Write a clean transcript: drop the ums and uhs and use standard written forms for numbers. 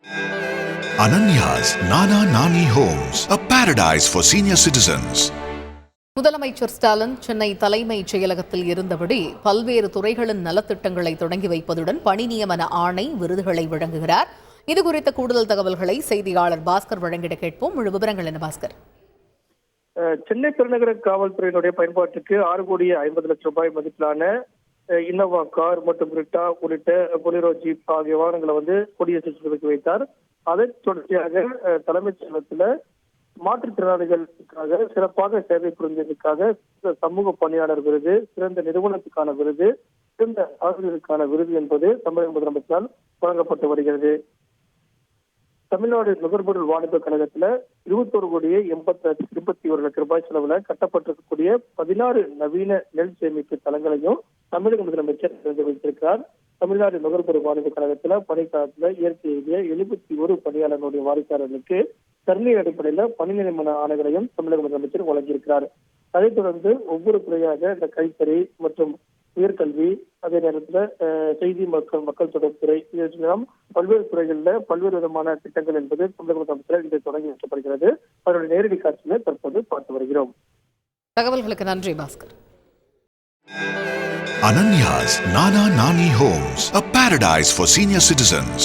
Ananya's Nana Nani Homes, a paradise for senior citizens. முதலமைச்சர் ஸ்டாலின் சென்னை தலைமைச் செயலகத்தில் இருந்தபடி பல்வேறு துறைகளின் நலத்திட்டங்களை தொடங்கி வைப்பதுடன் பணி நியமன ஆணை விருதுகளை வழங்குகிறார். இதுகுறித்த கூடுதல் தகவல்களை செய்தியாளர் பாஸ்கர் வழங்கிட கேட்போம். முழு விவரங்கள் என்ன பாஸ்கர்? சென்னை பெருநகர காவல்துறையினுடைய பயன்பாட்டுக்கு 6,50,00,000 ரூபாய் மதிப்பிலான இன்னோவா கார் மற்றும் பிரிட்டா உள்ளிட்ட பொலிரோ ஜீப் ஆகிய வாகனங்களை கொடியேற்றி துவக்கி வைத்தார். அதை தொடர்ச்சியாக தலைமைச் செயலகத்தில் மாற்றுத்திறனாளிகளுக்காக சிறப்பாக சேவை புரிந்ததற்காக சமூக பணியாளர் விருது, சிறந்த நிறுவனத்துக்கான விருது, சிறந்த ஆசிரியருக்கான விருது என்பது தமிழக முதலமைச்சரால் வழங்கப்பட்டு வருகிறது. தமிழ்நாடு நுகர்பொருள் வாணிப கழகத்துல 21,81,00,000 ரூபாய் செலவுல கட்டப்பட்டிருக்கக்கூடிய 16 நவீன நெல் சேமிப்பு தளங்களையும் தமிழக முதலமைச்சர் திறந்து வைத்திருக்கிறார். தமிழ்நாடு நுகர்பொருள் வாணிப கழகத்துல பணிக்காலத்துல இயற்கை எழுதிய 71 பணியாளர்களுடைய வாரிசாளர்களுக்கு தண்ணீர் அடிப்படையில பணி நியமன ஆணைகளையும் தமிழக முதலமைச்சர் வழங்கியிருக்கிறார். அதைத் தொடர்ந்து ஒவ்வொரு துறையாக இந்த கைத்தறி மற்றும் உயர்கல்வி, அதே நேரத்துல செய்தி மக்கள் தொடர்புத்துறை, இதெல்லாம் பல்வேறு துறைகளில் பல்வேறு விதமான திட்டங்கள் என்பது தமிழக முதலமைச்சர் இன்று தொடங்கி வைக்கப்படுகிறது. அதனுடைய நேரடி காட்சியை தற்போது பார்த்து வருகிறோம். தகவல்களுக்கு நன்றி Bhaskar. Ananya's Nana Nani Homes, a paradise for senior citizens.